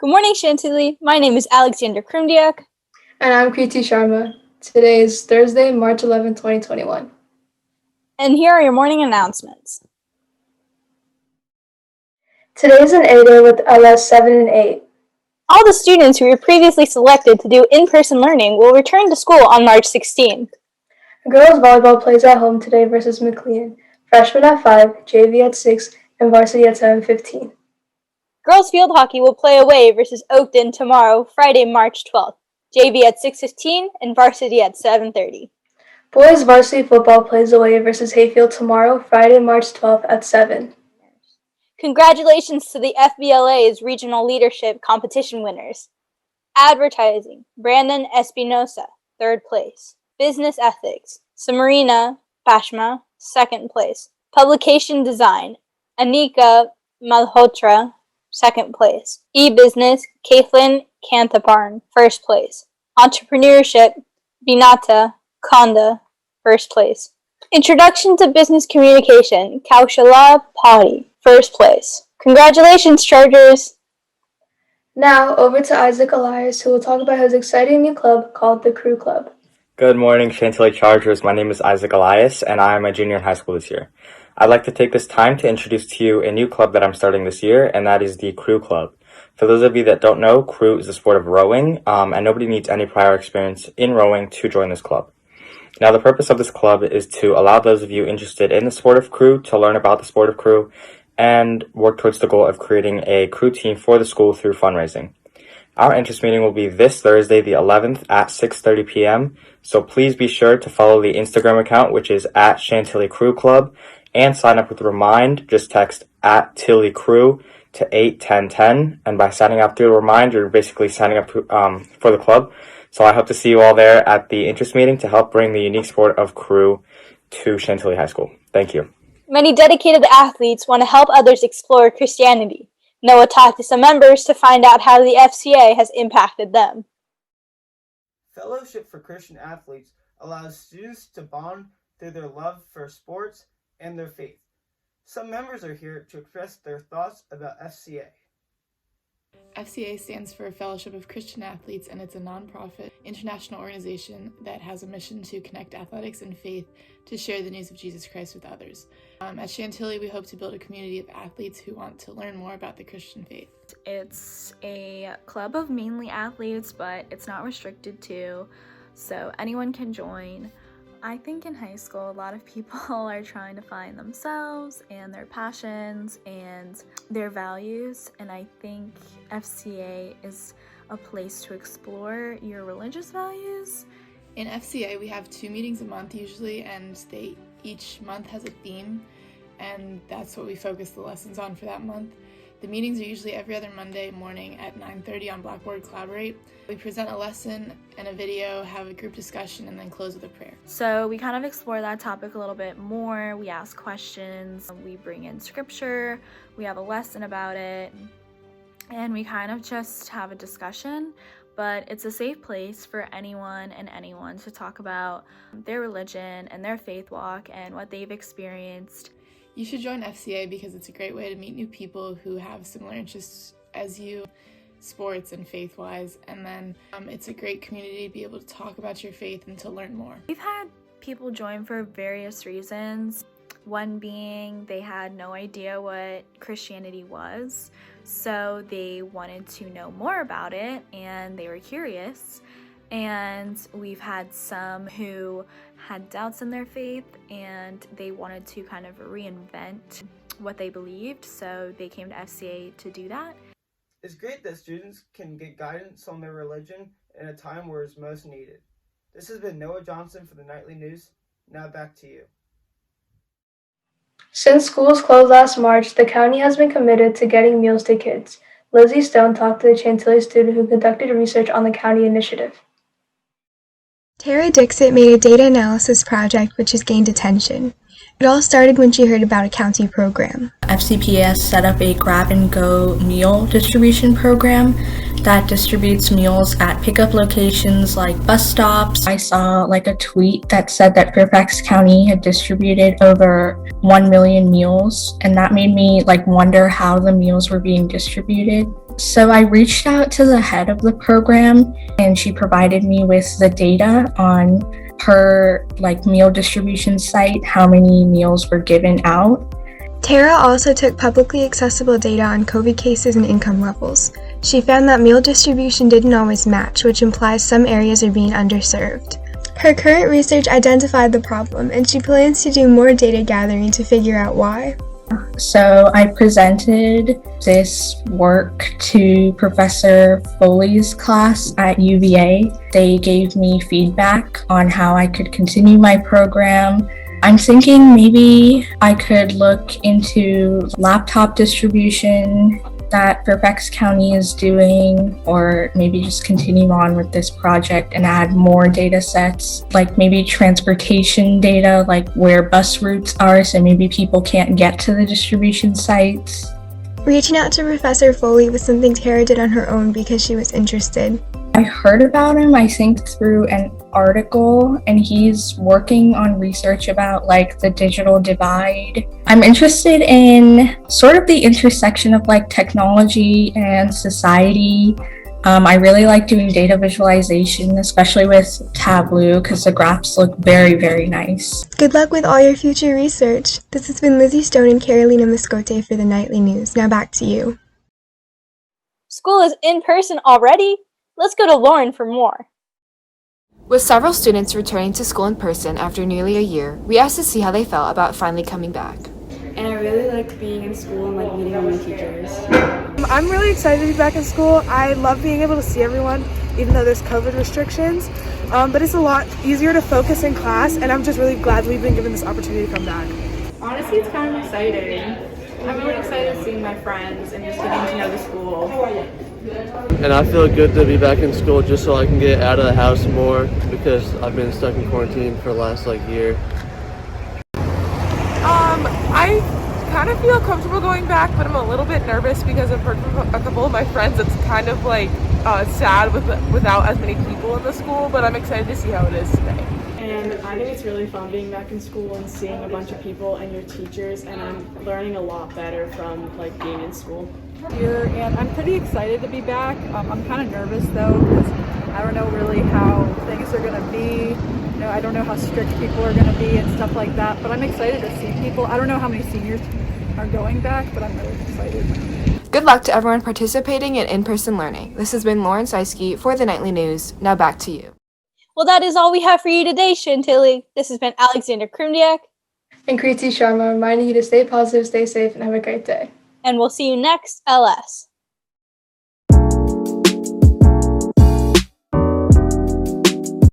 Good morning, Chantilly. My name is Alexander Krumdiak. And I'm Kriti Sharma. Today is Thursday, March 11, 2021. And here are your morning announcements. Today is an A Day with LS 7 and 8. All the students who were previously selected to do in-person learning will return to school on March 16. Girls volleyball plays at home today versus McLean. Freshmen at 5, JV at 6, and varsity at 7:15. Girls field hockey will play away versus Oakton tomorrow, Friday, March 12th. JV at 6:15 and varsity at 7:30. Boys varsity football plays away versus Hayfield tomorrow, Friday, March 12th at 7. Congratulations to the FBLA's regional leadership competition winners. Advertising, Brandon Espinosa, 3rd place. Business ethics, Samarina Pashma, 2nd place. Publication design, Anika Malhotra, 2nd place. E-business, Caitlin Kantaparn, 1st place. Entrepreneurship, Binata Konda, 1st place. Introduction to Business Communication, Kaushala Padi, 1st place. Congratulations, Chargers! Now, over to Isaac Elias, who will talk about his exciting new club called the Crew Club. Good morning, Chantilly Chargers. My name is Isaac Elias, and I am a junior in high school this year. I'd like to take this time to introduce to you a new club that I'm starting this year, and that is the Crew Club. For those of you that don't know, crew is the sport of rowing, and nobody needs any prior experience in rowing to join this club. Now, the purpose of this club is to allow those of you interested in the sport of crew to learn about the sport of crew and work towards the goal of creating a crew team for the school through fundraising. Our interest meeting will be this Thursday, the 11th at 6:30 p.m. So please be sure to follow the Instagram account, which is at Chantilly Crew Club, and sign up with Remind. Just text at Tilly Crew to 81010. And by signing up through Remind, you're basically signing up for the club. So I hope to see you all there at the interest meeting to help bring the unique sport of crew to Chantilly High School. Thank you. Many dedicated athletes want to help others explore Christianity. Noah talked to some members to find out how the FCA has impacted them. Fellowship for Christian Athletes allows students to bond through their love for sports and their faith. Some members are here to express their thoughts about FCA. FCA stands for Fellowship of Christian Athletes, and it's a nonprofit international organization that has a mission to connect athletics and faith to share the news of Jesus Christ with others. At Chantilly, we hope to build a community of athletes who want to learn more about the Christian faith. It's a club of mainly athletes, but it's not restricted to, so anyone can join. I think in high school, a lot of people are trying to find themselves and their passions and their values, and I think FCA is a place to explore your religious values. In FCA, we have 2 meetings a month usually, and each month has a theme, and that's what we focus the lessons on for that month. The meetings are usually every other Monday morning at 9:30 on Blackboard Collaborate. We present a lesson and a video, have a group discussion, and then close with a prayer. So we kind of explore that topic a little bit more. We ask questions, we bring in scripture, we have a lesson about it, and we kind of just have a discussion. But it's a safe place for anyone to talk about their religion and their faith walk and what they've experienced. You should join FCA because it's a great way to meet new people who have similar interests as you, sports and faith-wise, and then it's a great community to be able to talk about your faith and to learn more. We've had people join for various reasons. One being they had no idea what Christianity was, so they wanted to know more about it and they were curious. And we've had some who had doubts in their faith and they wanted to kind of reinvent what they believed, so they came to FCA to do that. It's great that students can get guidance on their religion in a time where it's most needed. This has been Noah Johnson for the Nightly News. Now back to you. Since schools closed last March, the county has been committed to getting meals to kids. Lizzie Stone talked to the Chantilly student who conducted research on the county initiative. Tara Dixit made a data analysis project which has gained attention. It all started when she heard about a county program. FCPS set up a grab-and-go meal distribution program that distributes meals at pickup locations like bus stops. I saw a tweet that said that Fairfax County had distributed over 1 million meals, and that made me wonder how the meals were being distributed. So I reached out to the head of the program and she provided me with the data on her meal distribution site, how many meals were given out. Tara also took publicly accessible data on COVID cases and income levels. She found that meal distribution didn't always match, which implies some areas are being underserved. Her current research identified the problem, and she plans to do more data gathering to figure out why. So I presented this work to Professor Foley's class at UVA. They gave me feedback on how I could continue my program. I'm thinking maybe I could look into laptop distribution that Fairfax County is doing, or maybe just continue on with this project and add more data sets, like maybe transportation data, like where bus routes are, so maybe people can't get to the distribution sites. Reaching out to Professor Foley was something Tara did on her own because she was interested. I heard about him, I think, through an article, and he's working on research about the digital divide. I'm interested in sort of the intersection of technology and society. I really like doing data visualization, especially with Tableau, because the graphs look very, very nice. Good luck with all your future research. This has been Lizzie Stone and Carolina Mascote for the Nightly News. Now back to you. School is in person already? Let's go to Lauren for more. With several students returning to school in person after nearly a year, we asked to see how they felt about finally coming back. And I really liked being in school and meeting all my teachers. I'm really excited to be back in school. I love being able to see everyone, even though there's COVID restrictions. But it's a lot easier to focus in class, and I'm just really glad we've been given this opportunity to come back. Honestly, it's kind of exciting. I'm really excited seeing my friends and just getting to know the school. And I feel good to be back in school just so I can get out of the house more because I've been stuck in quarantine for the last year. I kind of feel comfortable going back, but I'm a little bit nervous because I've heard from a couple of my friends it's kind of sad without as many people in the school, but I'm excited to see how it is today. And I think it's really fun being back in school and seeing a bunch of people and your teachers, and I'm learning a lot better from being in school. And I'm pretty excited to be back. I'm kind of nervous though because I don't know really how things are going to be. I don't know how strict people are going to be and stuff like that, but I'm excited to see people. I don't know how many seniors are going back, but I'm really excited. Good luck to everyone participating in in-person learning. This has been Lauren Seisky for the Nightly News. Now back to you. Well, that is all we have for you today, Chantilly. This has been Alexander Krumdiak And Kriti Sharma reminding you to stay positive, stay safe, and have a great day. and we'll see you next, LS.